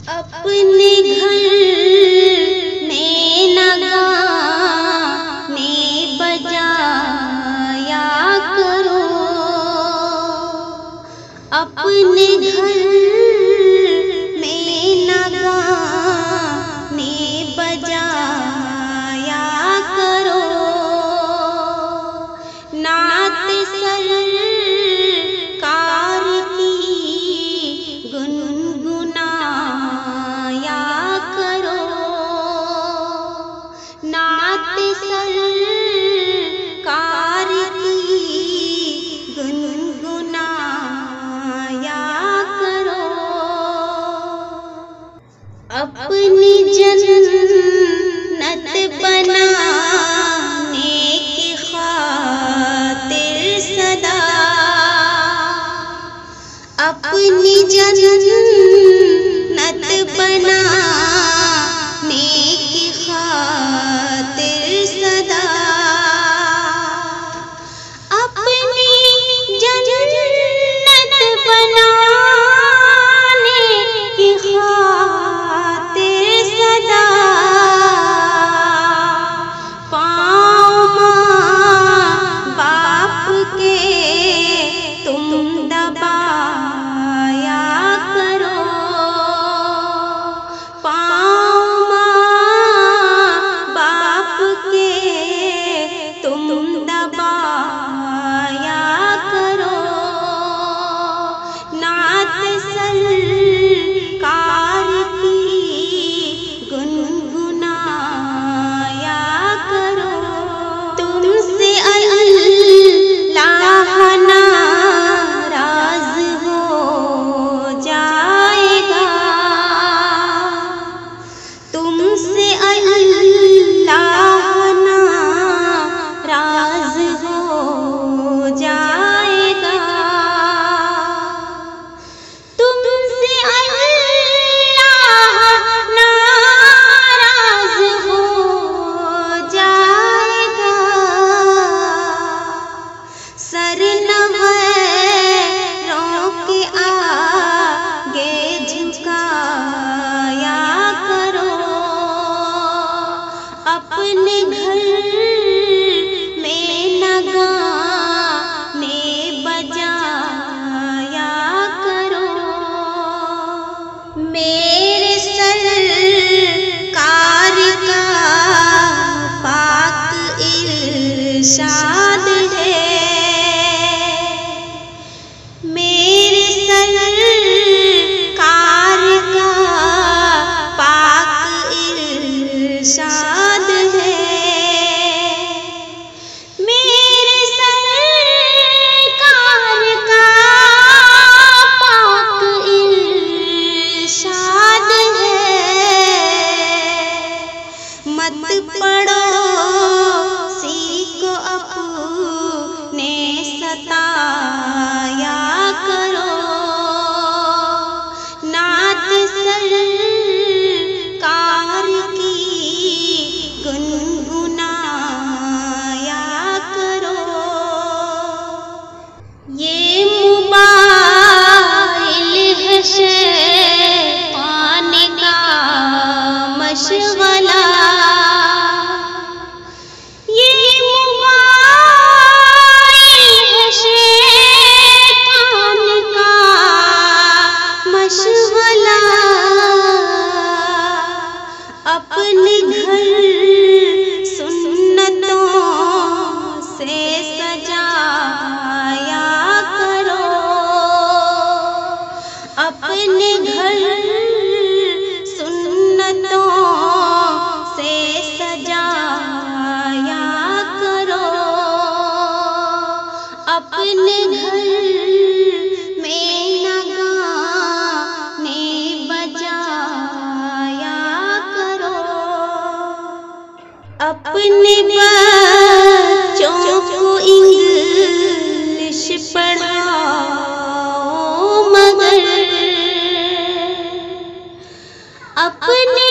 अपने घर में नगाने बजाया करो, अपने घर में नगाने बजाया करो। नात सरकार की गुनगुनाया करो, नात सरकार की गुनगुनाया करो। अपनी जन्नत बनाने की खातिर सदा, अपनी जन्नत बनाने की खातिर सदा, अपनी जन्नत बनाने की खातिर सदा, पाँव माँ बाप के तुम दबाया करो, पाँव माँ बाप के तुम दबाया करो। नात सरकार की गुनगुनाया करो। तुमसे अल्लाह नाराज हो जाएगा, तुमसे अल्लाह नाराज हो जाएगा, तुमसे अल्लाह नाराज हो जाएगा। सर नवैरों के आगे झुकाया करो, अपने घर में नगाने बजाया करो। मेरे सरकार का पाक इरशाद है, मेरे सरकार का पाक इरशाद है, मेरे सरकार का पाक इरशाद है। मत पड़ोसी को अपने सताया करो, नात सरकार की गुनगुनाया करो। ये मोबाइल है शैतान का मशगला, ये मोबाइल है शैतान का मशगला। अपने घर सुन्नतों से सजाया करो, अपने घर सुन्नतों से सजाया करो, अपने घर में नगाने बजाया करो। अपने बच्चों को इंग्लिश पढ़ाओ, मगर अपने